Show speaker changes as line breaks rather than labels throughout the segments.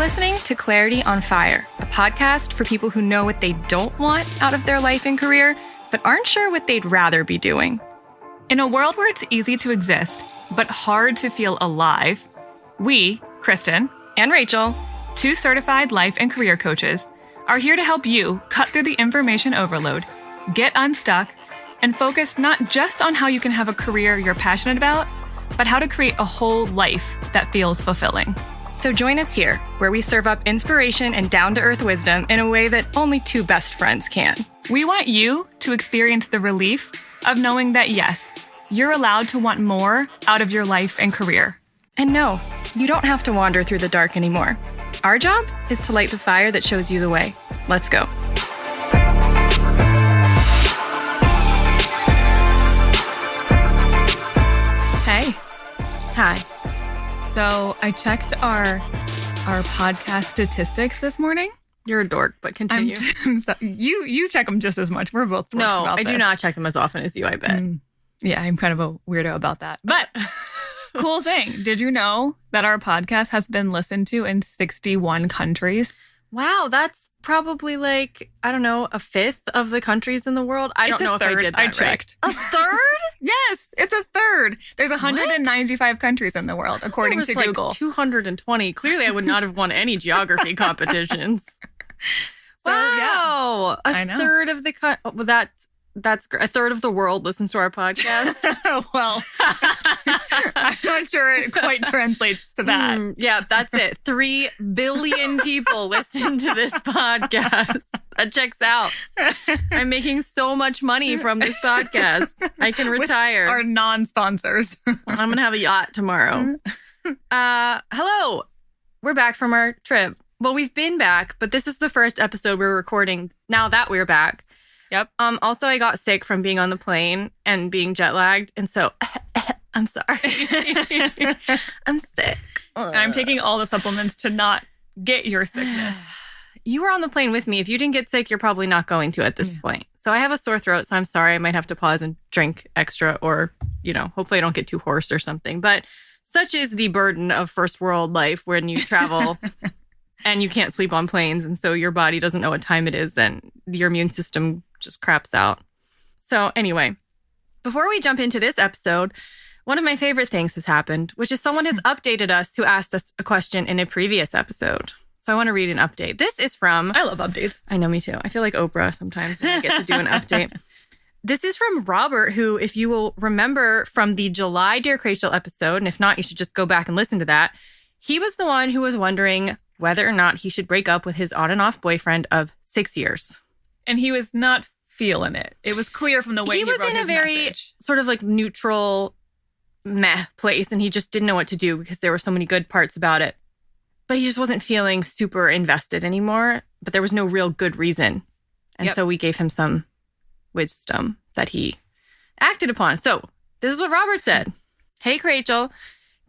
listening to Clarity on Fire, a podcast for people who know what they don't want out of their life and career, but aren't sure what they'd rather be doing.
In a world where it's easy to exist, but hard to feel alive, we, Kristen
and Rachel,
2 certified life and career coaches, are here to help you cut through the information overload, get unstuck, and focus not just on how you can have a career you're passionate about, but how to create a whole life that feels fulfilling.
So join us here, where we serve up inspiration and down-to-earth wisdom in a way that only 2 best friends can.
We want you to experience the relief of knowing that, yes, you're allowed to want more out of your life and career.
And no, you don't have to wander through the dark anymore. Our job is to light the fire that shows you the way. Let's go.
Hey.
Hi.
So I checked our podcast statistics this morning.
You're a dork, but continue.
You check them just as much. We're both dorks about
I
this.
do not check them as often as you, I bet.
Yeah, I'm kind of a weirdo about that. But cool thing. Did you know that our podcast has been listened to in 61 countries?
Wow, that's probably like, I don't know, a fifth of the countries in the world. I don't know if I did that
I checked.
Right. A third?
Yes, it's a third. There's 195 countries in the world, according to Google.
Like 220. Clearly, I would not have won any geography competitions. Wow,
I know.
A third of the that's a third of the world listens to our podcast.
Well, I'm not sure it quite translates to that.
Yeah, that's it. 3 billion people listen to this podcast. That checks out. I'm making so much money from this podcast. I can retire.
With our non-sponsors.
I'm going to have a yacht tomorrow. Hello. We're back from our trip. Well, we've been back, but this is the first episode we're recording now that we're back.
Yep.
Also, I got sick from being on the plane and being jet lagged. And so I'm sorry. I'm sick.
I'm taking all the supplements to not get your sickness.
You were on the plane with me. If you didn't get sick, you're probably not going to at this point. So I have a sore throat, so I'm sorry. I might have to pause and drink extra or, hopefully I don't get too hoarse or something. But such is the burden of first world life when you travel and you can't sleep on planes. And so your body doesn't know what time it is and your immune system just craps out. So anyway, before we jump into this episode, one of my favorite things has happened, which is someone has updated us who asked us a question in a previous episode. So I want to read an update. This is from...
I love updates.
I know, me too. I feel like Oprah sometimes when I get to do an update. This is from Robert, who, if you will remember from the July Dear Krachel episode, and if not, you should just go back and listen to that. He was the one who was wondering whether or not he should break up with his on and off boyfriend of 6 years.
And he was not feeling it. It was clear from the way he wrote his message. He was in a very
sort of like neutral meh place, and he just didn't know what to do because there were so many good parts about it. But he just wasn't feeling super invested anymore, but there was no real good reason. And so we gave him some wisdom that he acted upon. So this is what Robert said. Hey, Krachel,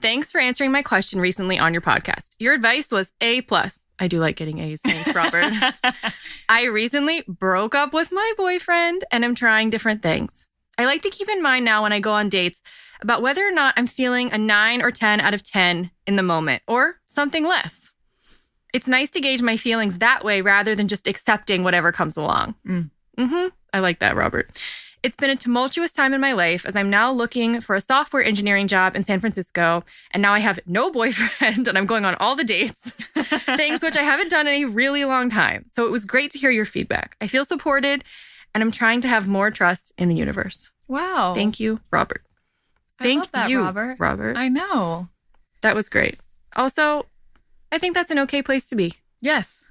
thanks for answering my question recently on your podcast. Your advice was A+. I do like getting A's. Thanks, Robert. I recently broke up with my boyfriend and am trying different things. I like to keep in mind now when I go on dates about whether or not I'm feeling a 9 or 10 out of 10 in the moment or something less. It's nice to gauge my feelings that way rather than just accepting whatever comes along. I like that, Robert. It's been a tumultuous time in my life as I'm now looking for a software engineering job in San Francisco. And now I have no boyfriend and I'm going on all the dates, things which I haven't done in a really long time. So it was great to hear your feedback. I feel supported and I'm trying to have more trust in the universe.
Wow.
Thank you, Robert.
Thank you, Robert. I know.
That was great. Also, I think that's an okay place to be.
Yes,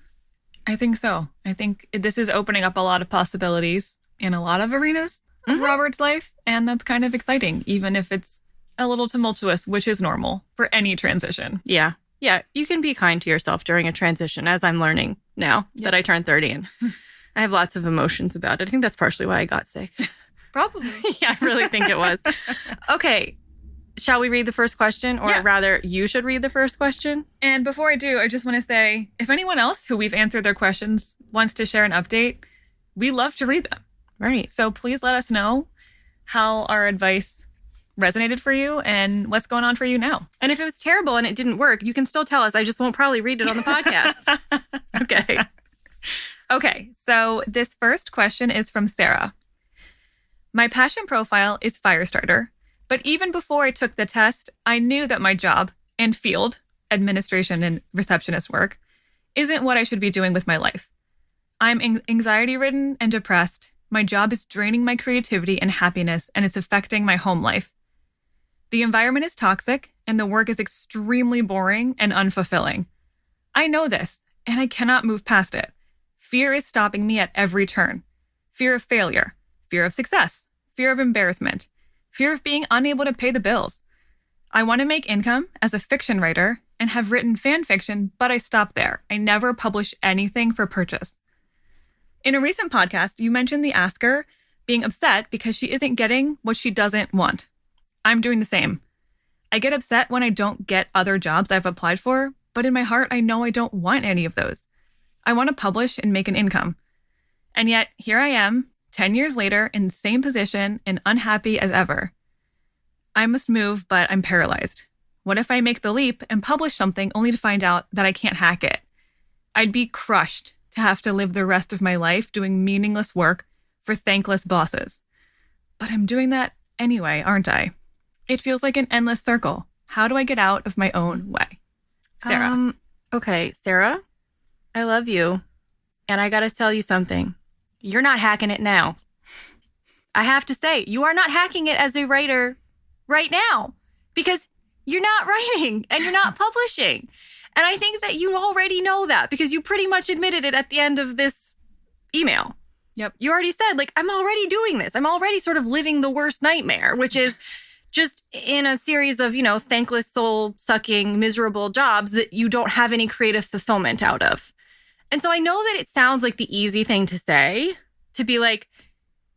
I think so. I think this is opening up a lot of possibilities in a lot of arenas of Robert's life. And that's kind of exciting, even if it's a little tumultuous, which is normal for any transition.
Yeah. Yeah. You can be kind to yourself during a transition, as I'm learning now that I turned 30. And I have lots of emotions about it. I think that's partially why I got sick.
Probably.
Yeah, I really think it was. Okay. Shall we read the first question? Or rather, you should read the first question?
And before I do, I just want to say, if anyone else who we've answered their questions wants to share an update, we love to read them.
Right.
So please let us know how our advice resonated for you and what's going on for you now.
And if it was terrible and it didn't work, you can still tell us. I just won't probably read it on the podcast. Okay.
Okay, so this first question is from Sera. My passion profile is Firestarter, but even before I took the test, I knew that my job and field, administration and receptionist work, isn't what I should be doing with my life. I'm anxiety-ridden and depressed. My job is draining my creativity and happiness, and it's affecting my home life. The environment is toxic, and the work is extremely boring and unfulfilling. I know this, and I cannot move past it. Fear is stopping me at every turn. Fear of failure, fear of success, fear of embarrassment, fear of being unable to pay the bills. I want to make income as a fiction writer and have written fan fiction, but I stopped there. I never publish anything for purchase. In a recent podcast, you mentioned the asker being upset because she isn't getting what she doesn't want. I'm doing the same. I get upset when I don't get other jobs I've applied for, but in my heart, I know I don't want any of those. I want to publish and make an income. And yet, here I am, 10 years later, in the same position and unhappy as ever. I must move, but I'm paralyzed. What if I make the leap and publish something only to find out that I can't hack it? I'd be crushed to have to live the rest of my life doing meaningless work for thankless bosses. But I'm doing that anyway, aren't I? It feels like an endless circle. How do I get out of my own way? Sera.
Okay, Sera, I love you. And I got to tell you something. You're not hacking it now. I have to say, you are not hacking it as a writer right now because you're not writing and you're not publishing. And I think that you already know that because you pretty much admitted it at the end of this email.
Yep.
You already said, like, I'm already doing this. I'm already sort of living the worst nightmare, which is just in a series of, thankless, soul-sucking, miserable jobs that you don't have any creative fulfillment out of. And so I know that it sounds like the easy thing to say, to be like,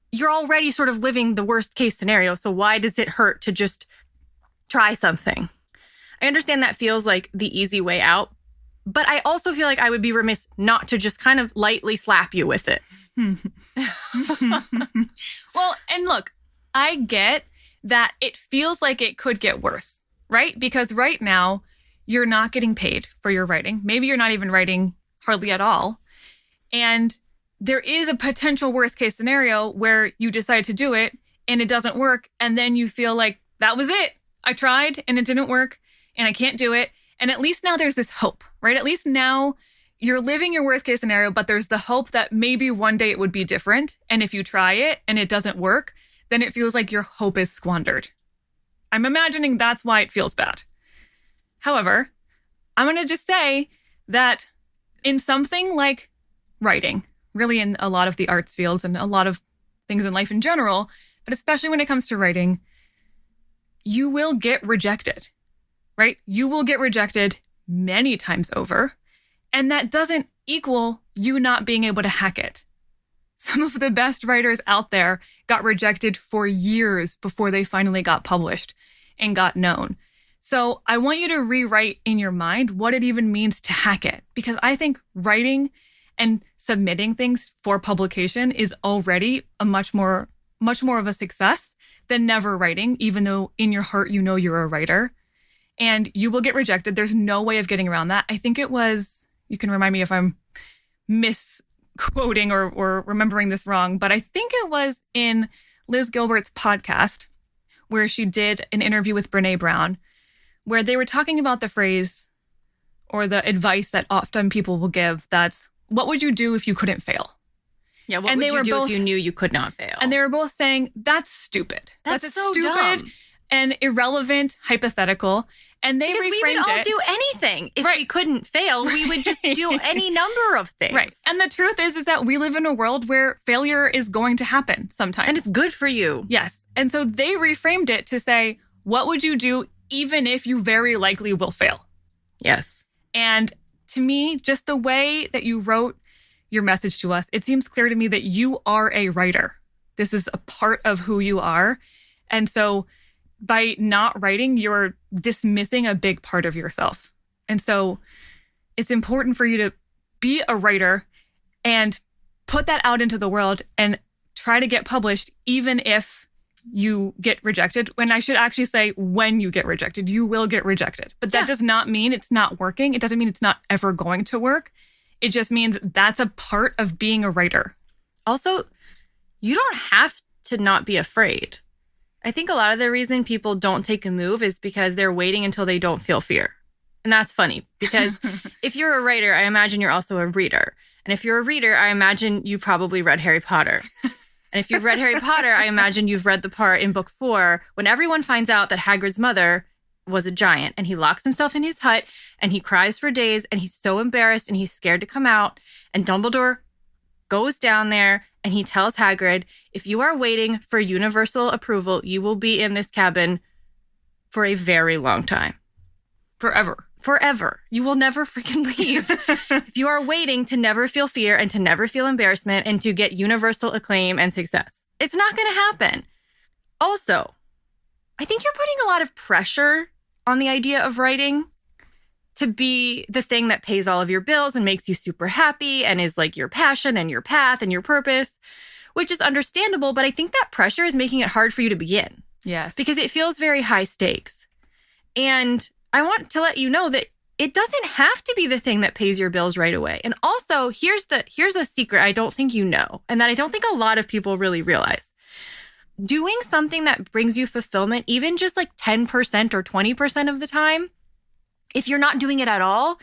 you're already sort of living the worst case scenario. So why does it hurt to just try something? I understand that feels like the easy way out, but I also feel like I would be remiss not to just kind of lightly slap you with it.
Well, and look, I get that it feels like it could get worse, right? Because right now you're not getting paid for your writing. Maybe you're not even writing hardly at all. And there is a potential worst case scenario where you decide to do it and it doesn't work. And then you feel like that was it. I tried and it didn't work and I can't do it. And at least now there's this hope, right? At least now you're living your worst case scenario, but there's the hope that maybe one day it would be different. And if you try it and it doesn't work, then it feels like your hope is squandered. I'm imagining that's why it feels bad. However, I'm going to just say that in something like writing, really in a lot of the arts fields and a lot of things in life in general, but especially when it comes to writing, you will get rejected, right? You will get rejected many times over, and that doesn't equal you not being able to hack it. Some of the best writers out there got rejected for years before they finally got published and got known. So I want you to rewrite in your mind what it even means to hack it, because I think writing and submitting things for publication is already a much more of a success than never writing, even though in your heart you know you're a writer. And you will get rejected. There's no way of getting around that. I think it was, you can remind me if I'm misquoting or remembering this wrong, but I think it was in Liz Gilbert's podcast where she did an interview with Brene Brown, where they were talking about the phrase or the advice that often people will give. That's, what would you do if you couldn't fail?
Yeah, what would you do if you knew you could not fail?
And they were both saying, that's stupid. That's
so
stupid
dumb.
And irrelevant, hypothetical. And they
because
reframed
we would all
it.
do anything. If
Right.
we couldn't fail, we would just do any number of things.
Right. And the truth is that we live in a world where failure is going to happen sometimes.
And it's good for you.
Yes. And so they reframed it to say, what would you do even if you very likely will fail?
Yes.
And to me, just the way that you wrote your message to us, it seems clear to me that you are a writer. This is a part of who you are. And so by not writing, you're dismissing a big part of yourself. And so it's important for you to be a writer and put that out into the world and try to get published, even if you get rejected, when I should actually say when you get rejected, you will get rejected. But that does not mean it's not working. It doesn't mean it's not ever going to work. It just means that's a part of being a writer.
Also, you don't have to not be afraid. I think a lot of the reason people don't take a move is because they're waiting until they don't feel fear. And that's funny because if you're a writer, I imagine you're also a reader. And if you're a reader, I imagine you probably read Harry Potter. And if you've read Harry Potter, I imagine you've read the part in book 4 when everyone finds out that Hagrid's mother was a giant and he locks himself in his hut and he cries for days and he's so embarrassed and he's scared to come out. And Dumbledore goes down there and he tells Hagrid, if you are waiting for universal approval, you will be in this cabin for a very long time. Forever. You will never freaking leave. If you are waiting to never feel fear and to never feel embarrassment and to get universal acclaim and success, it's not going to happen. Also, I think you're putting a lot of pressure on the idea of writing to be the thing that pays all of your bills and makes you super happy and is like your passion and your path and your purpose, which is understandable. But I think that pressure is making it hard for you to begin.
Yes. Because
it feels very high stakes. And I want to let you know that it doesn't have to be the thing that pays your bills right away. And also, here's a secret I don't think you know, and that I don't think a lot of people really realize. Doing something that brings you fulfillment, even just like 10% or 20% of the time, if you're not doing it at all,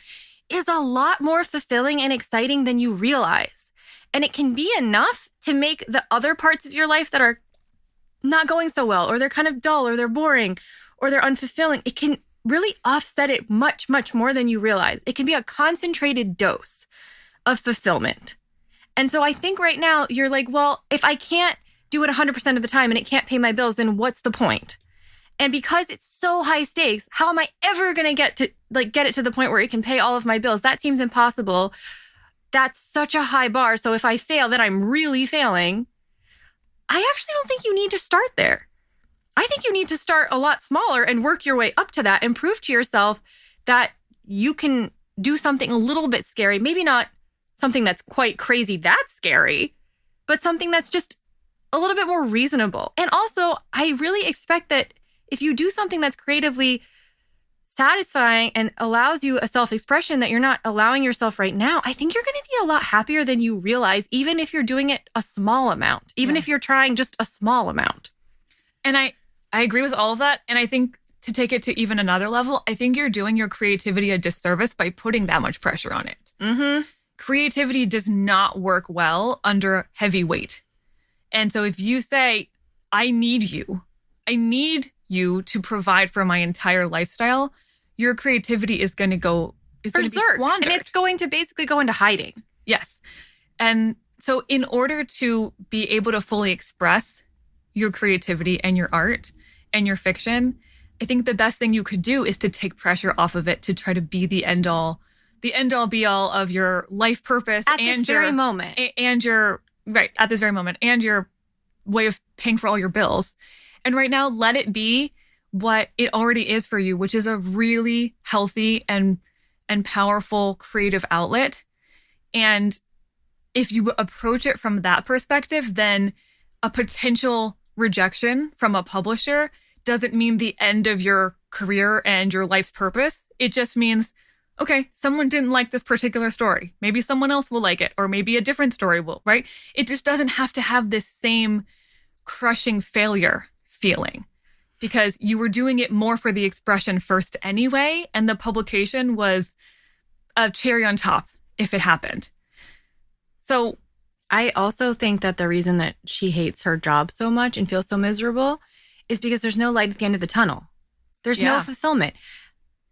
is a lot more fulfilling and exciting than you realize. And it can be enough to make the other parts of your life that are not going so well, or they're kind of dull, or they're boring, or they're unfulfilling. It can really offset it much, much more than you realize. It can be a concentrated dose of fulfillment. And so I think right now you're like, well, if I can't do it 100% of the time and it can't pay my bills, then what's the point? And because it's so high stakes, how am I ever going to get it to the point where it can pay all of my bills? That seems impossible. That's such a high bar. So if I fail, then I'm really failing. I actually don't think you need to start there. I think you need to start a lot smaller and work your way up to that and prove to yourself that you can do something a little bit scary. Maybe not something that's quite crazy, that's scary, but something that's just a little bit more reasonable. And also, I really expect that if you do something that's creatively satisfying and allows you a self-expression that you're not allowing yourself right now, I think you're going to be a lot happier than you realize, even if you're doing it a small amount, even if you're trying just a small amount.
And I agree with all of that. And I think to take it to even another level, I think you're doing your creativity a disservice by putting that much pressure on it.
Mm-hmm.
Creativity does not work well under heavy weight. And so if you say, I need you to provide for my entire lifestyle, your creativity is going to be squandered.
And it's going to basically go into hiding.
Yes. And so in order to be able to fully express your creativity and your art and your fiction, I think the best thing you could do is to take pressure off of it, to try to be the end all be all of your life purpose
at this very moment.
And your at this very moment, and your way of paying for all your bills. And right now, let it be what it already is for you, which is a really healthy and powerful creative outlet. And if you approach it from that perspective, then a potential rejection from a publisher doesn't mean the end of your career and your life's purpose. It just means, okay, someone didn't like this particular story. Maybe someone else will like it, or maybe a different story will, right? It just doesn't have to have this same crushing failure feeling, because you were doing it more for the expression first anyway, and the publication was a cherry on top if it happened. So
I also think that the reason that she hates her job so much and feels so miserable is because there's no light at the end of the tunnel. There's no fulfillment.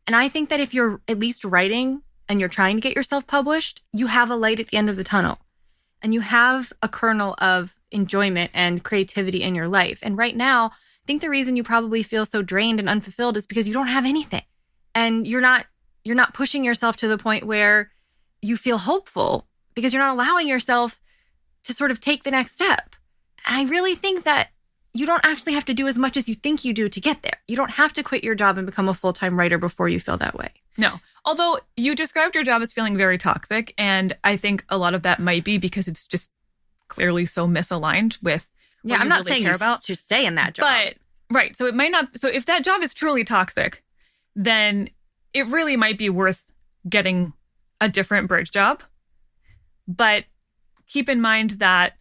And I think that if you're at least writing and you're trying to get yourself published, you have a light at the end of the tunnel. And you have a kernel of enjoyment and creativity in your life. And right now, I think the reason you probably feel so drained and unfulfilled is because you don't have anything. And you're not pushing yourself to the point where you feel hopeful, because you're not allowing yourself to sort of take the next step. And I really think that you don't actually have to do as much as you think you do to get there. You don't have to quit your job and become a full-time writer before you feel that way.
No. Although you described your job as feeling very toxic, and I think a lot of that might be because it's just clearly so misaligned with
Yeah, I'm not saying you should stay in that job.
But, right. So it might not. So if that job is truly toxic, then it really might be worth getting a different bridge job. But keep in mind that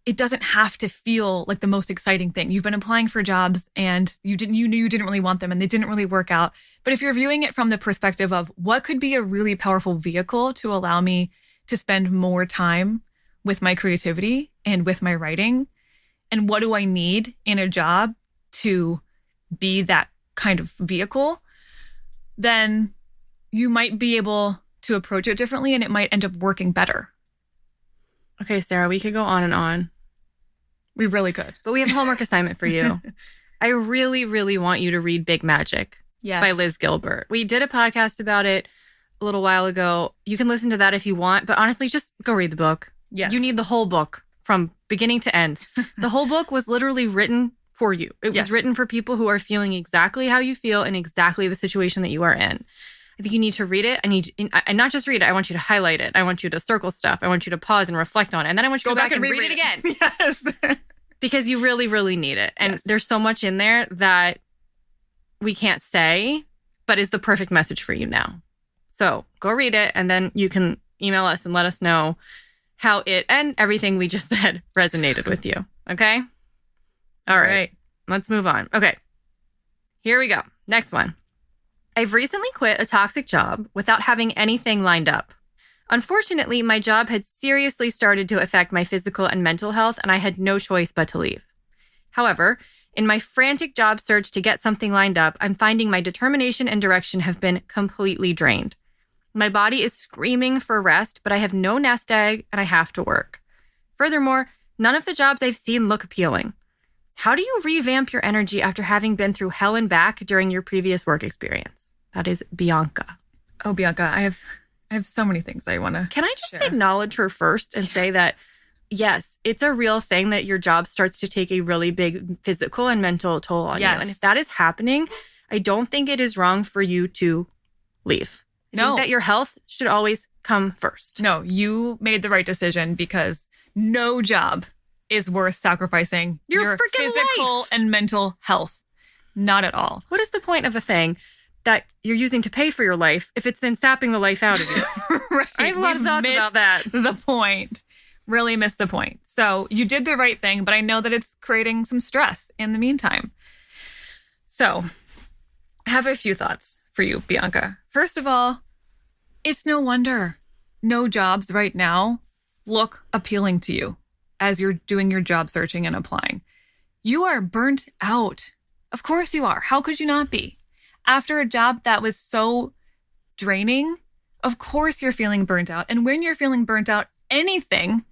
it doesn't have to feel like the most exciting thing. You've been applying for jobs and you knew you didn't really want them and they didn't really work out. But if you're viewing it from the perspective of what could be a really powerful vehicle to allow me to spend more time with my creativity and with my writing, and what do I need in a job to be that kind of vehicle, then you might be able to approach it differently and it might end up working better.
Okay, Sera, we could go on and on.
We really could.
But we have a homework assignment for you. I really, really want you to read Big Magic by Liz Gilbert. We did a podcast about it a little while ago. You can listen to that if you want, but honestly, just go read the book.
Yes.
You need the whole book from beginning to end. The whole book was literally written for you. It was written for people who are feeling exactly how you feel in exactly the situation that you are in. I think you need to read it. And not just read it. I want you to highlight it. I want you to circle stuff. I want you to pause and reflect on it. And then I want you to go back and read it again.
Yes.
Because you really, really need it. And there's so much in there that we can't say, but is the perfect message for you now. So go read it. And then you can email us and let us know how it and everything we just said resonated with you. Okay? All right. Let's move on. Okay. Here we go. Next one. I've recently quit a toxic job without having anything lined up. Unfortunately, my job had seriously started to affect my physical and mental health, and I had no choice but to leave. However, in my frantic job search to get something lined up, I'm finding my determination and direction have been completely drained. My body is screaming for rest, but I have no nest egg and I have to work. Furthermore, none of the jobs I've seen look appealing. How do you revamp your energy after having been through hell and back during your previous work experience? That is Bianca.
Oh, Bianca, I have so many things I want to
Can I just acknowledge her first and say that, yes, it's a real thing that your job starts to take a really big physical and mental toll on you. And if that is happening, I don't think it is wrong for you to leave. I think that your health should always come first.
No, you made the right decision because no job is worth sacrificing your physical
life
and mental health. Not at all.
What is the point of a thing that you're using to pay for your life if it's then sapping the life out of you?
Right.
I have a lot of thoughts about that.
The point. Really missed the point. So you did the right thing, but I know that it's creating some stress in the meantime. So I have a few thoughts for you, Bianca. First of all, it's no wonder no jobs right now look appealing to you as you're doing your job searching and applying. You are burnt out. Of course you are. How could you not be? After a job that was so draining, of course you're feeling burnt out. And when you're feeling burnt out, anything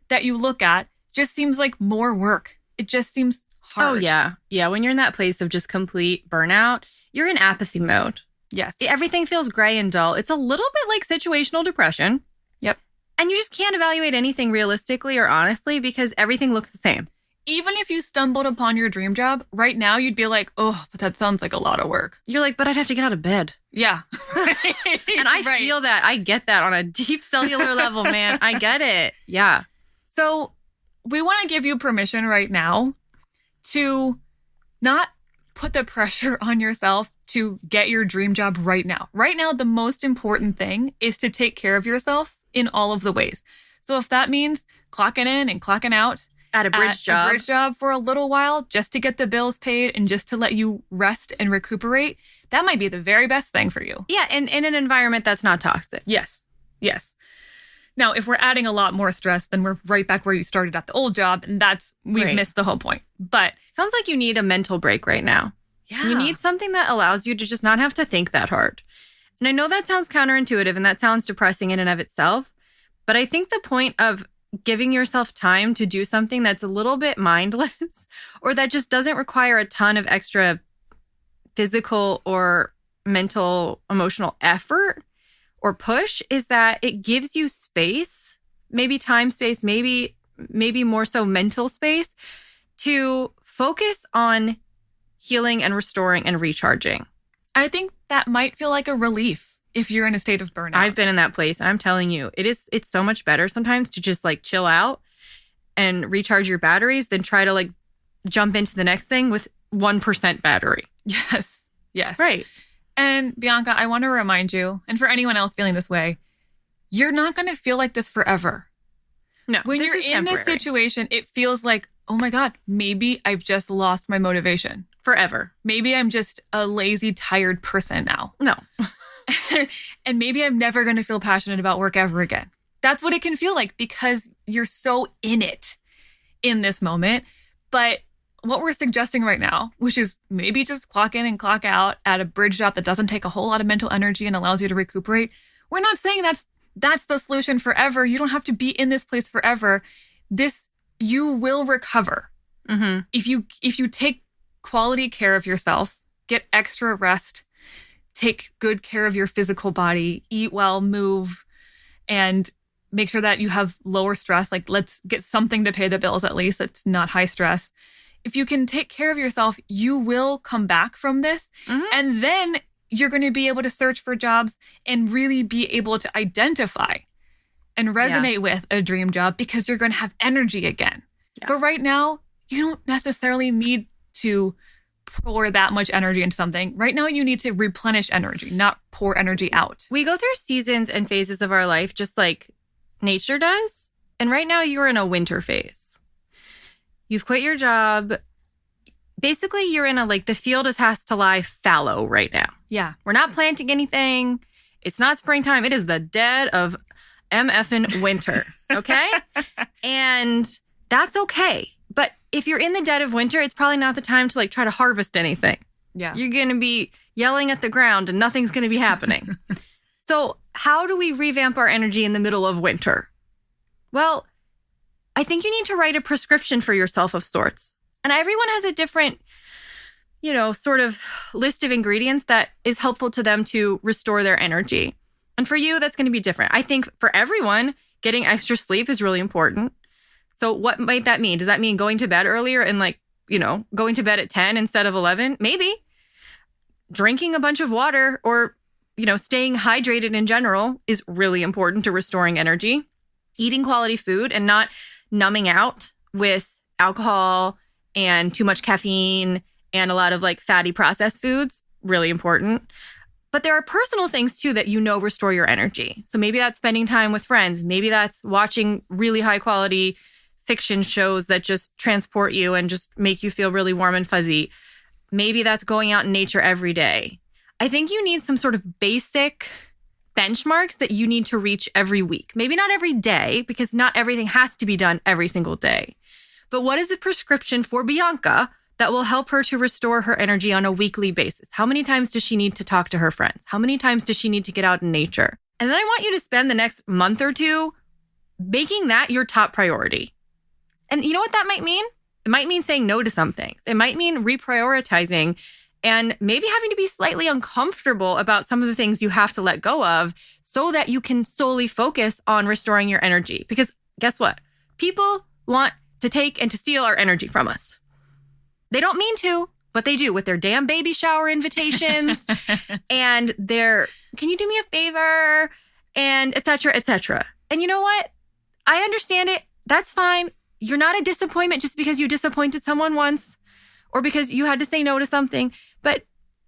that you look at just seems like more work. It just seems hard.
Oh, yeah. Yeah, when you're in that place of just complete burnout, you're in apathy mode.
Yes.
Everything feels gray and dull. It's a little bit like situational depression.
Yep.
And you just can't evaluate anything realistically or honestly because everything looks the same.
Even if you stumbled upon your dream job, right now you'd be like, oh, but that sounds like a lot of work.
You're like, but I'd have to get out of bed.
Yeah.
And I feel that. I get that on a deep cellular level, man. I get it. Yeah.
So we want to give you permission right now to not put the pressure on yourself to get your dream job right now. Right now, the most important thing is to take care of yourself in all of the ways. So if that means clocking in and clocking out,
at a bridge job
for a little while just to get the bills paid and just to let you rest and recuperate, that might be the very best thing for you.
Yeah, and in an environment that's not toxic.
Yes. Now, if we're adding a lot more stress, then we're right back where you started at the old job, and we've missed the whole point. But
sounds like you need a mental break right now.
Yeah.
You need something that allows you to just not have to think that hard. And I know that sounds counterintuitive and that sounds depressing in and of itself, but I think the point of giving yourself time to do something that's a little bit mindless or that just doesn't require a ton of extra physical or mental, emotional effort or push is that it gives you space, maybe time space, maybe more so mental space to focus on healing and restoring and recharging.
I think that might feel like a relief if you're in a state of burnout.
I've been in that place and I'm telling you, it's so much better sometimes to just like chill out and recharge your batteries than try to like jump into the next thing with 1% battery.
Yes. Yes.
Right.
And Bianca, I want to remind you, and for anyone else feeling this way, you're not going to feel like this forever.
No,
when you're in this situation, it feels like, oh my God, maybe I've just lost my motivation.
Forever.
Maybe I'm just a lazy, tired person now.
No.
And maybe I'm never going to feel passionate about work ever again. That's what it can feel like because you're so in it in this moment. But what we're suggesting right now, which is maybe just clock in and clock out at a bridge job that doesn't take a whole lot of mental energy and allows you to recuperate. We're not saying that's the solution forever. You don't have to be in this place forever. You will recover.
Mm-hmm.
If you take quality care of yourself, get extra rest, take good care of your physical body, eat well, move, and make sure that you have lower stress. Like, let's get something to pay the bills at least. It's not high stress. If you can take care of yourself, you will come back from this. Mm-hmm. And then you're going to be able to search for jobs and really be able to identify and resonate with a dream job because you're going to have energy again. Yeah. But right now, you don't necessarily need to pour that much energy into something. Right now, you need to replenish energy, not pour energy out.
We go through seasons and phases of our life just like nature does. And right now, you're in a winter phase. You've quit your job. Basically, you're in the field has to lie fallow right now.
Yeah.
We're not planting anything. It's not springtime. It is the dead of MFing winter. Okay? And that's okay. But if you're in the dead of winter, it's probably not the time to try to harvest anything.
Yeah.
You're going to be yelling at the ground and nothing's going to be happening. So how do we revamp our energy in the middle of winter? Well, I think you need to write a prescription for yourself of sorts. And everyone has a different, sort of list of ingredients that is helpful to them to restore their energy. And for you, that's going to be different. I think for everyone, getting extra sleep is really important. So what might that mean? Does that mean going to bed earlier and going to bed at 10 instead of 11? Maybe. Drinking a bunch of water or, staying hydrated in general is really important to restoring energy. Eating quality food and not numbing out with alcohol and too much caffeine and a lot of fatty processed foods, really important. But there are personal things too that restore your energy. So maybe that's spending time with friends. Maybe that's watching really high quality fiction shows that just transport you and just make you feel really warm and fuzzy. Maybe that's going out in nature every day. I think you need some sort of basic benchmarks that you need to reach every week. Maybe not every day, because not everything has to be done every single day. But what is a prescription for Bianca that will help her to restore her energy on a weekly basis? How many times does she need to talk to her friends? How many times does she need to get out in nature? And then I want you to spend the next month or two making that your top priority. And you know what that might mean? It might mean saying no to some things. It might mean reprioritizing and maybe having to be slightly uncomfortable about some of the things you have to let go of so that you can solely focus on restoring your energy. Because guess what? People want to take and to steal our energy from us. They don't mean to, but they do with their damn baby shower invitations and their, can you do me a favor? And et cetera, et cetera. And you know what? I understand it. That's fine. You're not a disappointment just because you disappointed someone once or because you had to say no to something. But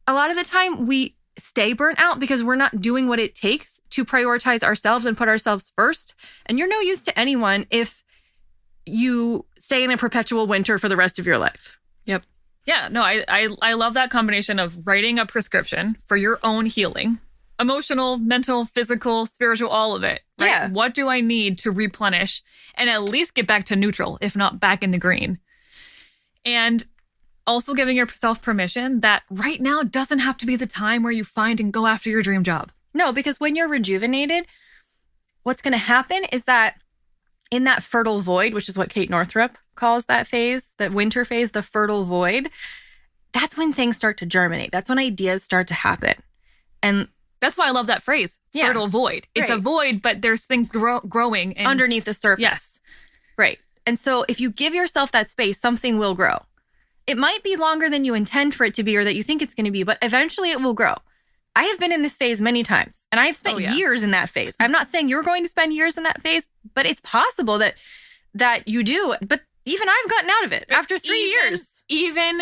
a lot of the time we stay burnt out because we're not doing what it takes to prioritize ourselves and put ourselves first. And you're no use to anyone if you stay in a perpetual winter for the rest of your life.
Yep. Yeah, no, I love that combination of writing a prescription for your own healing. Emotional, mental, physical, spiritual, all of it. Right?
Yeah.
What do I need to replenish and at least get back to neutral, if not back in the green? And also giving yourself permission that right now doesn't have to be the time where you find and go after your dream job.
No, because when you're rejuvenated, what's going to happen is that in that fertile void, which is what Kate Northrup calls that phase, that winter phase, the fertile void, that's when things start to germinate. That's when ideas start to happen. And
that's why I love that phrase, fertile void. It's a void, but there's things growing. And
underneath the surface.
Yes.
Right. And so if you give yourself that space, something will grow. It might be longer than you intend for it to be or that you think it's going to be, but eventually it will grow. I have been in this phase many times, and I have spent years in that phase. I'm not saying you're going to spend years in that phase, but it's possible that that you do. But even I've gotten out of it after 3 years.
Even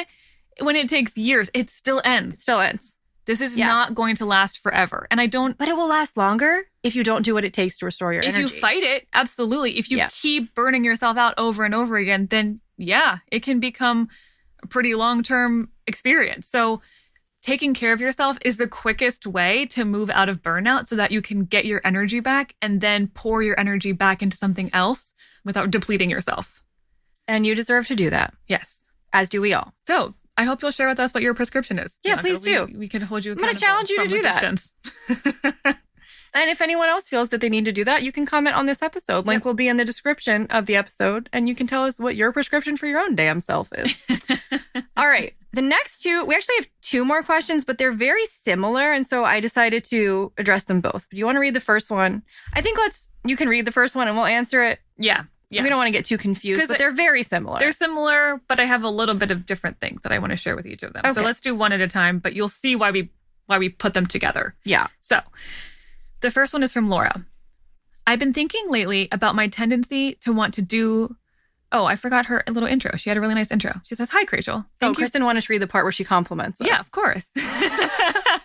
when it takes years, it still ends.
Still ends.
This is not going to last forever. And I don't...
But it will last longer if you don't do what it takes to restore your energy.
If you fight it, absolutely. If you keep burning yourself out over and over again, then it can become a pretty long-term experience. So taking care of yourself is the quickest way to move out of burnout so that you can get your energy back and then pour your energy back into something else without depleting yourself.
And you deserve to do that.
Yes.
As do we all.
So I hope you'll share with us what your prescription is.
Yeah,
Bianca.
please do.
We can hold you
I'm going to challenge you to do that. And if anyone else feels that they need to do that, you can comment on this episode. Link will be in the description of the episode, and you can tell us what your prescription for your own damn self is. All right. The next two, we actually have 2 more questions, but they're very similar. And so I decided to address them both. Do you want to read the first one? I think you can read the first one and we'll answer it.
Yeah.
We don't want to get too confused, but they're very similar.
They're similar, but I have a little bit of different things that I want to share with each of them. Okay. So let's do one at a time, but you'll see why we put them together.
Yeah.
So the first one is from Laura. I've been thinking lately about my tendency to want to do... Oh, I forgot her little intro. She had a really nice intro. She says, "Hi, Krachel."
Kristen wanted to read the part where she compliments us.
Yeah, of course.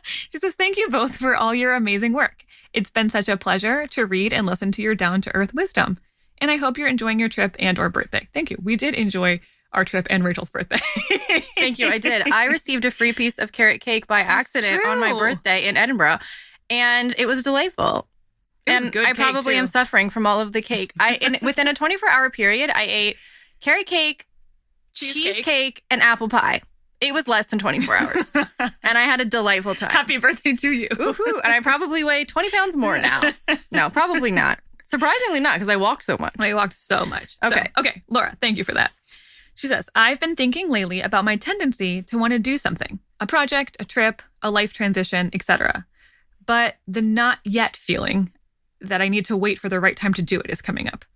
She says, "Thank you both for all your amazing work. It's been such a pleasure to read and listen to your down-to-earth wisdom. And I hope you're enjoying your trip and or birthday." Thank you. We did enjoy our trip and Rachel's birthday.
Thank you. I did. I received a free piece of carrot cake by accident on my birthday in Edinburgh, and it was delightful. And I probably am suffering from all of the cake. Within a 24-hour period, I ate carrot cake, cheesecake, and apple pie. It was less than 24 hours. And I had a delightful time.
Happy birthday to you.
Woohoo. And I probably weigh 20 pounds more now. No, probably not. Surprisingly not, because I walked so much.
I walked so much.
Okay.
Okay, Laura, thank you for that. She says, "I've been thinking lately about my tendency to want to do something, a project, a trip, a life transition, etc. But the not yet feeling that I need to wait for the right time to do it is coming up.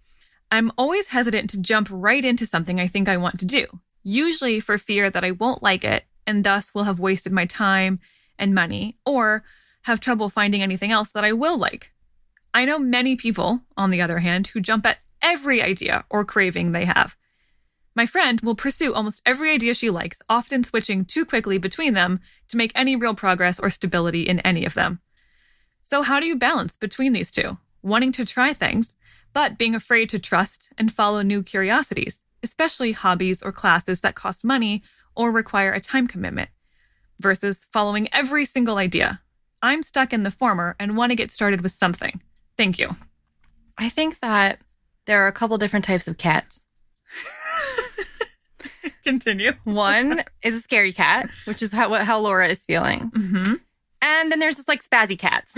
I'm always hesitant to jump right into something I think I want to do, usually for fear that I won't like it and thus will have wasted my time and money or have trouble finding anything else that I will like. I know many people, on the other hand, who jump at every idea or craving they have. My friend will pursue almost every idea she likes, often switching too quickly between them to make any real progress or stability in any of them. So how do you balance between these two? Wanting to try things, but being afraid to trust and follow new curiosities, especially hobbies or classes that cost money or require a time commitment, versus following every single idea. I'm stuck in the former and want to get started with something. Thank you."
I think that there are a couple different types of cats.
Continue.
One is a scaredy cat, which is how Laura is feeling.
Mm-hmm.
And then there's this spazzy cats.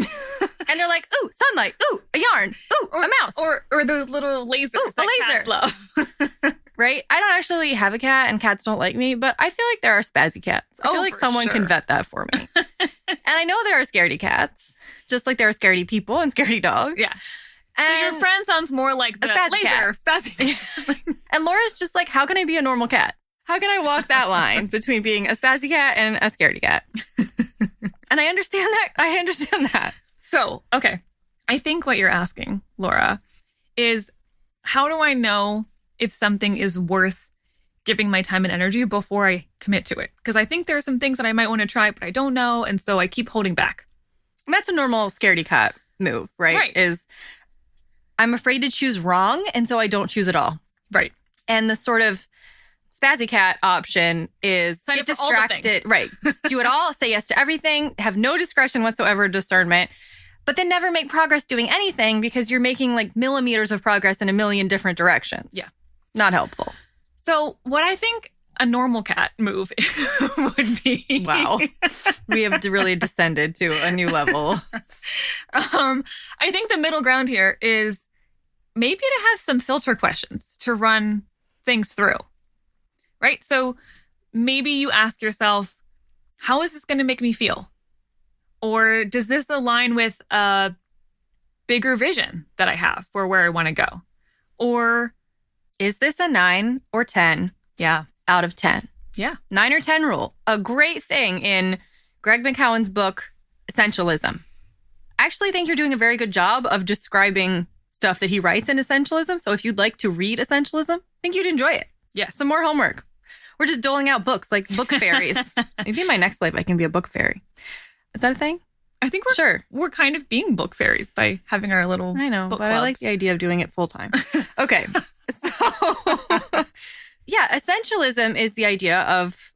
And they're like, ooh, sunlight, ooh, a yarn, ooh, a mouse.
Or those little lasers that cats love.
Right? I don't actually have a cat and cats don't like me, but I feel like there are spazzy cats. I feel like someone can vet that for me. And I know there are scaredy cats, just like there are scaredy people and scaredy dogs.
Yeah.
And
so your friend sounds more like the spazzy cat.
And Laura's just like, how can I be a normal cat? How can I walk that line between being a spazzy cat and a scaredy cat? And I understand that. So, okay. I think what you're asking, Laura, is how do I know if something is worth giving my time and energy before I commit to it? Because I think there are some things that I might want to try, but I don't know. And so I keep holding back. That's a normal scaredy cat move, right?
Right.
Is I'm afraid to choose wrong, and so I don't choose at all.
Right.
And the sort of spazzy cat option is get distracted. Right. Just do it all, say yes to everything, have no discretion whatsoever, discernment, but then never make progress doing anything because you're making millimeters of progress in a million different directions.
Yeah.
Not helpful.
So what I think a normal cat move would be...
Wow. We have really descended to a new level.
I think the middle ground here is maybe to have some filter questions to run things through. Right? So maybe you ask yourself, how is this going to make me feel? Or does this align with a bigger vision that I have for where I want to go? Or
is this a 9 or 10 out of 10?
Yeah.
9 or 10 rule. A great thing in Greg McKeown's book, Essentialism. I actually think you're doing a very good job of describing stuff that he writes in Essentialism. So if you'd like to read Essentialism, I think you'd enjoy it.
Yes.
Some more homework. We're just doling out books like book fairies. Maybe in my next life I can be a book fairy. Is that a thing?
I think we're kind of being book fairies by having our little
I know,
book
but
clubs.
I like the idea of doing it full time. Okay. So yeah, essentialism is the idea of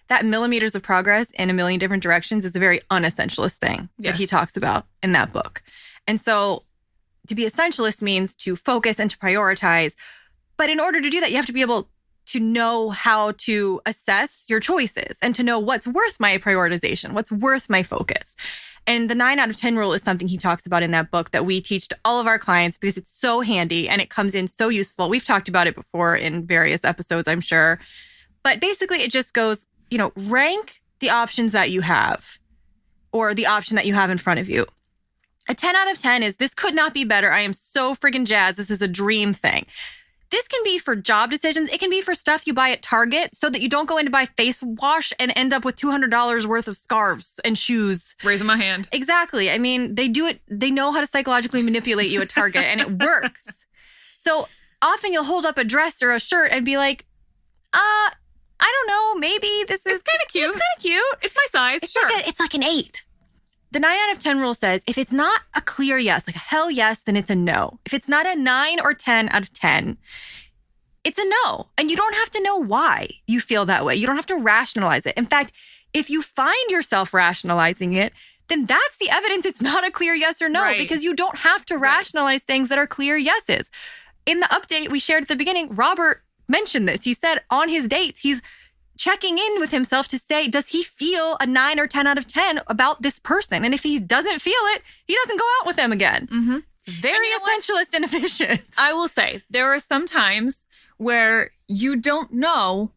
that millimeters of progress in a million different directions is a very unessentialist thing that he talks about in that book. And so to be essentialist means to focus and to prioritize. But in order to do that, you have to be able to know how to assess your choices and to know what's worth my prioritization, what's worth my focus. And the 9 out of 10 rule is something he talks about in that book that we teach to all of our clients because it's so handy and it comes in so useful. We've talked about it before in various episodes, I'm sure. But basically, it just goes, rank the options that you have or the option that you have in front of you. A 10 out of 10 is, this could not be better. I am so friggin' jazzed. This is a dream thing. This can be for job decisions. It can be for stuff you buy at Target so that you don't go in to buy face wash and end up with $200 worth of scarves and shoes.
Raising my hand.
Exactly. I mean, they do it. They know how to psychologically manipulate you at Target and it works. So often you'll hold up a dress or a shirt and be like, I don't know. Maybe this is
kind of cute.
It's kind of cute.
It's my size. Sure.
It's like an 8. The 9 out of 10 rule says if it's not a clear yes, like a hell yes, then it's a no. If it's not a 9 or 10 out of 10, it's a no. And you don't have to know why you feel that way. You don't have to rationalize it. In fact, if you find yourself rationalizing it, then that's the evidence it's not a clear yes or no, because you don't have to rationalize things that are clear yeses. In the update we shared at the beginning, Robert mentioned this. He said on his dates, he's checking in with himself to say, does he feel a 9 or 10 out of 10 about this person? And if he doesn't feel it, he doesn't go out with them again. Mm-hmm. It's very essentialist and efficient.
I will say, there are some times where you don't know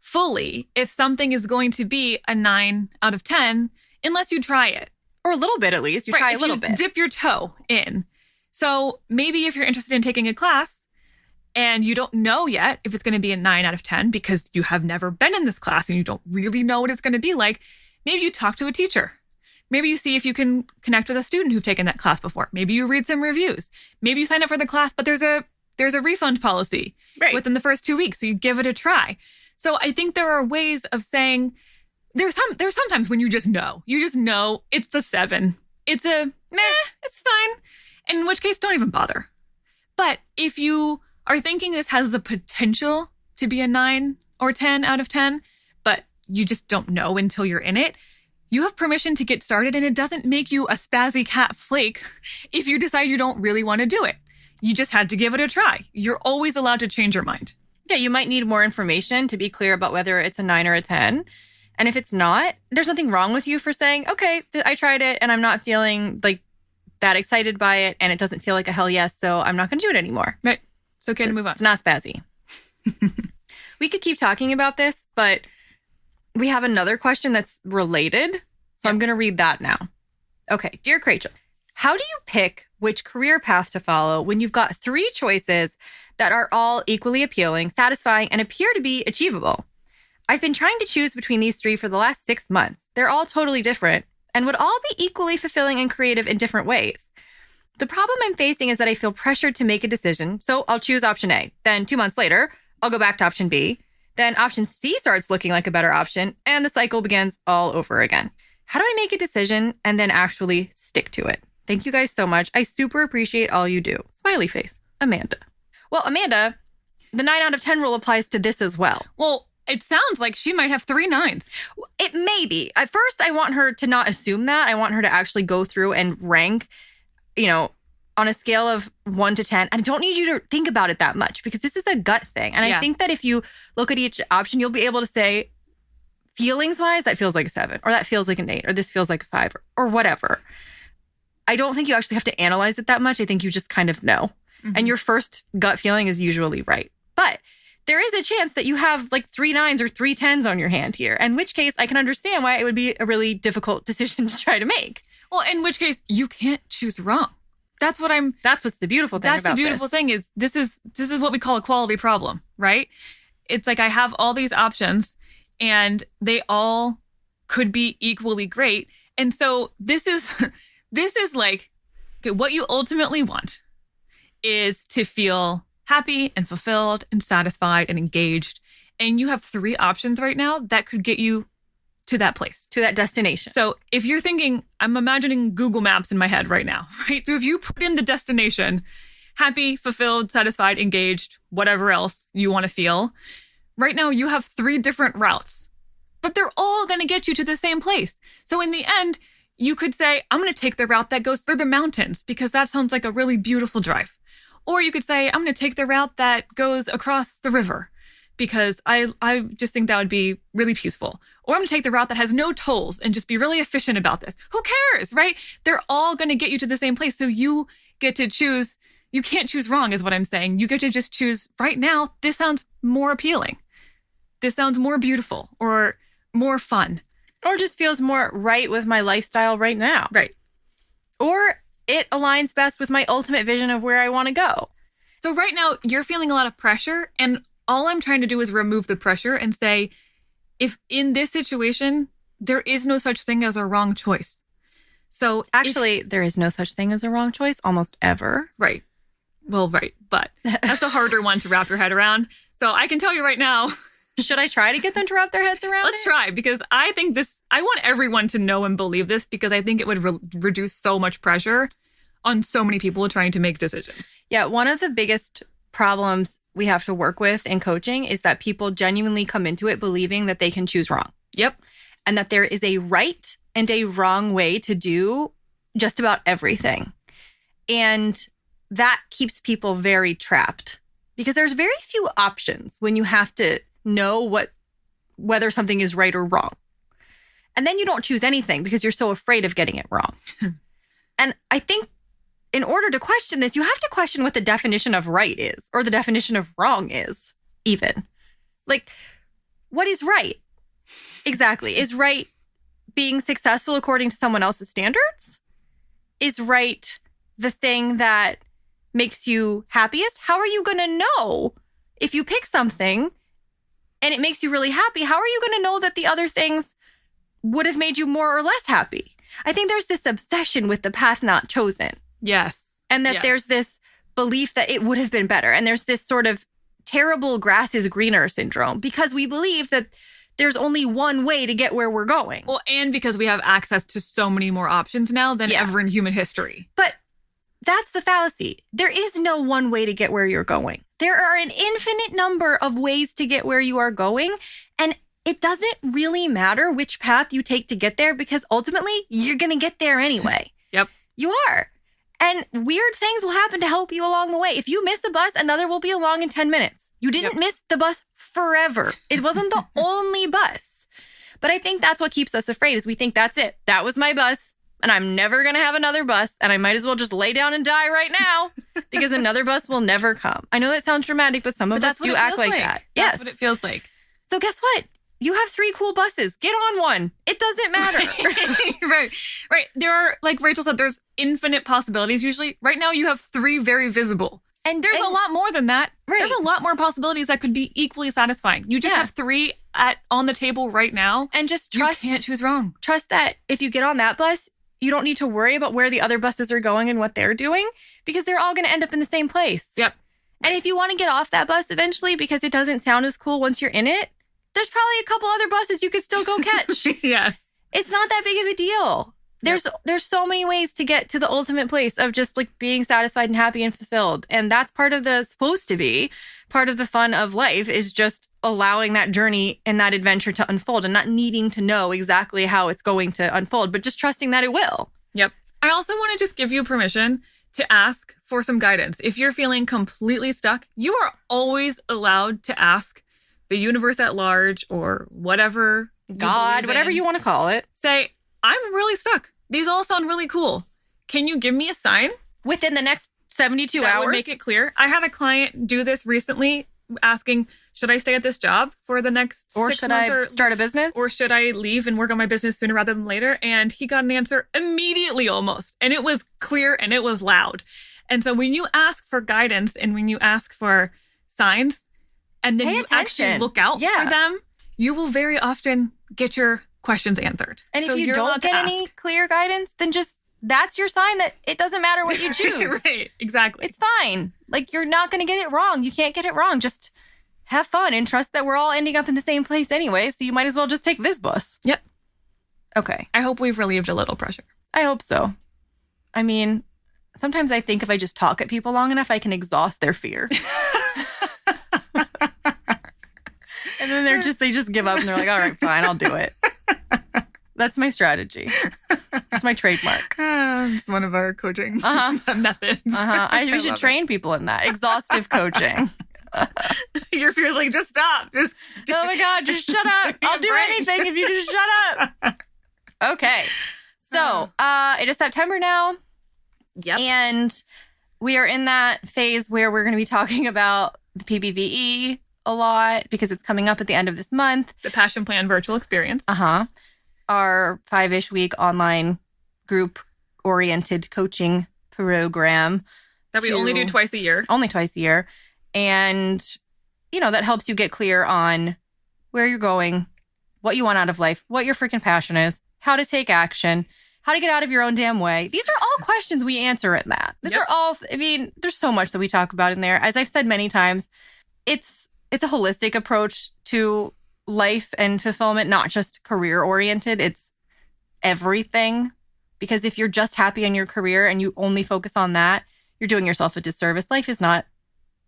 fully if something is going to be a 9 out of 10 unless you try it.
Or a little bit, at least. You try a little bit.
Dip your toe in. So maybe if you're interested in taking a class, and you don't know yet if it's going to be a 9 out of 10 because you have never been in this class and you don't really know what it's going to be like, maybe you talk to a teacher. Maybe you see if you can connect with a student who's taken that class before. Maybe you read some reviews. Maybe you sign up for the class, but there's a refund policy within the first 2 weeks, so you give it a try. So I think there are ways of saying there's sometimes when you just know it's a 7. It's a meh, it's fine. In which case, don't even bother. But if you are thinking this has the potential to be a 9 or 10 out of 10, but you just don't know until you're in it, you have permission to get started, and it doesn't make you a spazzy cat flake if you decide you don't really want to do it. You just had to give it a try. You're always allowed to change your mind.
Yeah, you might need more information to be clear about whether it's a 9 or a 10. And if it's not, there's nothing wrong with you for saying, okay, I tried it and I'm not feeling like that excited by it and it doesn't feel like a hell yes, so I'm not going to do it anymore.
Right. It's okay to move on.
It's not spazzy. We could keep talking about this, but we have another question that's related. So I'm going to read that now. Okay. Dear Krachel, how do you pick which career path to follow when you've got 3 choices that are all equally appealing, satisfying, and appear to be achievable? I've been trying to choose between these 3 for the last 6 months. They're all totally different and would all be equally fulfilling and creative in different ways. The problem I'm facing is that I feel pressured to make a decision, so I'll choose option A. Then 2 months later, I'll go back to option B. Then option C starts looking like a better option, and the cycle begins all over again. How do I make a decision and then actually stick to it? Thank you guys so much. I super appreciate all you do. Smiley face, Amanda. Well, Amanda, the 9 out of 10 rule applies to this as well.
Well, it sounds like she might have 3 9s.
It may be. At first, I want her to not assume that. I want her to actually go through and rank, on a scale of 1 to 10. I don't need you to think about it that much because this is a gut thing. And I think that if you look at each option, you'll be able to say, feelings-wise, that feels like a 7, or that feels like an 8, or this feels like a 5, or whatever. I don't think you actually have to analyze it that much. I think you just kind of know. Mm-hmm. And your first gut feeling is usually right. But there is a chance that you have like 3 9s or 3 10s on your hand here, in which case I can understand why it would be a really difficult decision to try to make.
Well, in which case you can't choose wrong. That's what's
the beautiful thing about this.
That's the beautiful thing is this is what we call a quality problem, right? It's like I have all these options and they all could be equally great. And so this is like, okay, what you ultimately want. is to feel happy and fulfilled and satisfied and engaged. And you have 3 options right now that could get you to that place.
To that destination.
So if you're thinking, I'm imagining Google Maps in my head right now, right? So if you put in the destination, happy, fulfilled, satisfied, engaged, whatever else you want to feel, right now you have 3 different routes, but they're all going to get you to the same place. So in the end, you could say, I'm going to take the route that goes through the mountains because that sounds like a really beautiful drive. Or you could say, I'm going to take the route that goes across the river because I just think that would be really peaceful. Or I'm going to take the route that has no tolls and just be really efficient about this. Who cares, right? They're all going to get you to the same place. So you get to choose. You can't choose wrong is what I'm saying. You get to just choose right now. This sounds more appealing. This sounds more beautiful or more fun.
Or just feels more right with my lifestyle right now.
Right.
Or it aligns best with my ultimate vision of where I want to go.
So right now you're feeling a lot of pressure, and all I'm trying to do is remove the pressure and say, if in this situation, there is no such thing as a wrong choice. So
actually, there is no such thing as a wrong choice almost ever.
Right. Well, right. But that's a harder one to wrap your head around. So I can tell you right now.
Should I try to get them to wrap their heads around
Let's try, because I think I want everyone to know and believe this, because I think it would reduce so much pressure on so many people trying to make decisions.
Yeah. One of the biggest problems we have to work with in coaching is that people genuinely come into it believing that they can choose wrong.
Yep.
And that there is a right and a wrong way to do just about everything. And that keeps people very trapped because there's very few options when you have to know whether something is right or wrong. And then you don't choose anything because you're so afraid of getting it wrong. And I think in order to question this, you have to question what the definition of right is, or the definition of wrong is, even. Like, what is right? Exactly. Is right being successful according to someone else's standards? Is right the thing that makes you happiest? How are you going to know if you pick something and it makes you really happy? How are you going to know that the other things would have made you more or less happy? I think there's this obsession with the path not chosen.
Yes.
And that there's this belief that it would have been better. And there's this sort of terrible grass is greener syndrome because we believe that there's only one way to get where we're going.
Well, and because we have access to so many more options now than ever in human history.
But that's the fallacy. There is no one way to get where you're going. There are an infinite number of ways to get where you are going. And it doesn't really matter which path you take to get there because ultimately you're going to get there anyway.
Yep.
You are. And weird things will happen to help you along the way. If you miss a bus, another will be along in 10 minutes. You didn't miss the bus forever. It wasn't the only bus. But I think that's what keeps us afraid is we think that's it. That was my bus and I'm never going to have another bus and I might as well just lay down and die right now because another bus will never come. I know that sounds dramatic, but some of us do act like that. Yes.
That's what it feels like.
So guess what? You have 3 cool buses. Get on one. It doesn't matter.
Right. There are, like Rachel said, there's infinite possibilities usually. Right now you have 3 very visible. And there's a lot more than that. Right. There's a lot more possibilities that could be equally satisfying. You just have 3 on the table right now.
And just trust.
You can't choose wrong.
Trust that if you get on that bus, you don't need to worry about where the other buses are going and what they're doing because they're all going to end up in the same place.
Yep.
And if you want to get off that bus eventually because it doesn't sound as cool once you're in it, there's probably a couple other buses you could still go catch.
Yes.
It's not that big of a deal. There's so many ways to get to the ultimate place of just like being satisfied and happy and fulfilled. And that's supposed to be part of the fun of life is just allowing that journey and that adventure to unfold and not needing to know exactly how it's going to unfold, but just trusting that it will.
Yep. I also want to just give you permission to ask for some guidance. If you're feeling completely stuck, you are always allowed to ask the universe at large or whatever.
God, whatever you want to call it.
Say, I'm really stuck. These all sound really cool. Can you give me a sign?
Within the next 72
that
hours?
Would make it clear. I had a client do this recently asking, should I stay at this job for the next 6 months?
Or should I start a business?
Or should I leave and work on my business sooner rather than later? And he got an answer immediately almost. And it was clear and it was loud. And so when you ask for guidance and when you ask for signs, and then you actually look out for them, you will very often get your questions answered.
And so if you don't get any clear guidance, then just that's your sign that it doesn't matter what you choose.
Right, exactly.
It's fine. Like, you're not going to get it wrong. You can't get it wrong. Just have fun and trust that we're all ending up in the same place anyway, so you might as well just take this bus.
Yep.
Okay.
I hope we've relieved a little pressure.
I hope so. I mean, sometimes I think if I just talk at people long enough, I can exhaust their fear. And then they just give up and they're like, all right, fine, I'll do it. That's my strategy. It's my trademark.
It's one of our coaching methods.
We should train people in that. Exhaustive coaching.
Your fear's like, just stop. Just
oh my God, just shut up. I'll do anything if you just shut up. Okay. So it is September now.
Yep.
And we are in that phase where we're going to be talking about the PBVE a lot because it's coming up at the end of this month.
The Passion Plan virtual experience.
Our 5-ish week online group-oriented coaching program.
That we only do twice a year.
Only twice a year. And, that helps you get clear on where you're going, what you want out of life, what your freaking passion is, how to take action, how to get out of your own damn way. These are all questions we answer in that. These are all, there's so much that we talk about in there. As I've said many times, it's a holistic approach to life and fulfillment, not just career oriented. It's everything. Because if you're just happy in your career and you only focus on that, you're doing yourself a disservice. Life is not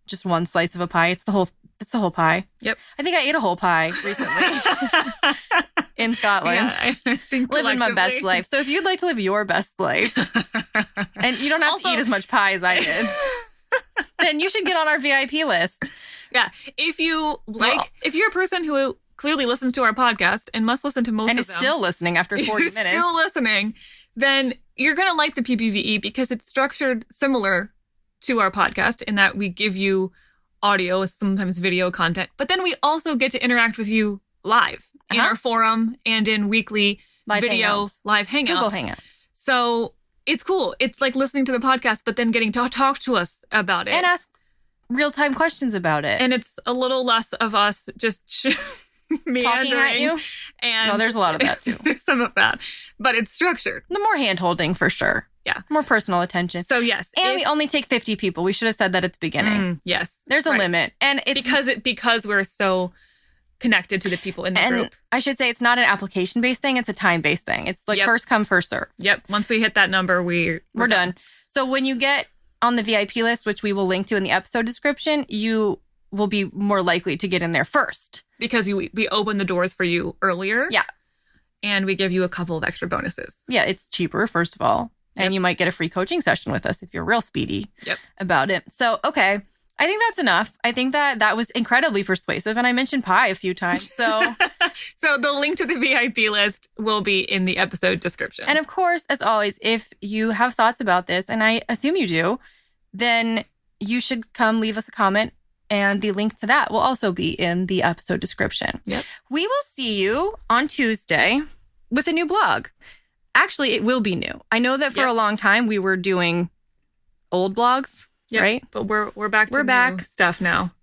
just one slice of a pie. It's the whole pie.
Yep.
I think I ate a whole pie recently in Scotland.
Yeah, I think
living my best life. So if you'd like to live your best life and you don't have to eat as much pie as I did, then you should get on our VIP list.
Yeah. If you're a person who clearly listens to our podcast and must listen to most of them.
And is still listening after 40 minutes.
Still listening, then you're going to like the PPVE because it's structured similar to our podcast in that we give you audio, sometimes video content, but then we also get to interact with you live in our forum and in weekly live hangouts.
Google Hangouts.
So it's cool. It's like listening to the podcast, but then getting to talk to us about it.
And ask real-time questions about it.
And it's a little less of us just meandering.
Talking at you?
And
no, there's a lot of that too.
There's some of that. But it's structured.
The more hand-holding for sure.
Yeah.
More personal attention.
So yes.
And we only take 50 people. We should have said that at the beginning.
Yes.
There's a limit. And it's
because we're so connected to the people in the group.
I should say it's not an application-based thing. It's a time-based thing. It's like first come, first serve.
Yep. Once we hit that number, we're
done. So when you get on the VIP list, which we will link to in the episode description, you will be more likely to get in there first.
Because we open the doors for you earlier.
Yeah.
And we give you a couple of extra bonuses.
Yeah, it's cheaper, first of all. And you might get a free coaching session with us if you're real speedy about it. So, okay. I think that's enough. I think that was incredibly persuasive. And I mentioned pie a few times. So
so the link to the VIP list will be in the episode description.
And of course, as always, if you have thoughts about this, and I assume you do, then you should come leave us a comment. And the link to that will also be in the episode description.
Yep.
We will see you on Tuesday with a new blog. Actually, it will be new. I know that for a long time we were doing old blogs, right?
But we're back to new stuff now.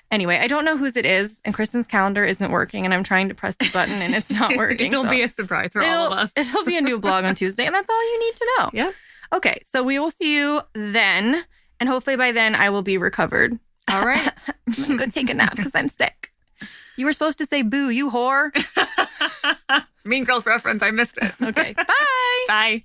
Anyway, I don't know whose it is, and Kristen's calendar isn't working, and I'm trying to press the button, and it's not working.
It'll be a surprise for all of us.
It'll be a new blog on Tuesday, and that's all you need to know.
Yeah.
Okay, so we will see you then, and hopefully by then I will be recovered.
All right.
I'm going to go take a nap because I'm sick. You were supposed to say boo, you whore.
Mean Girls reference. I missed it.
Okay. Bye.
Bye.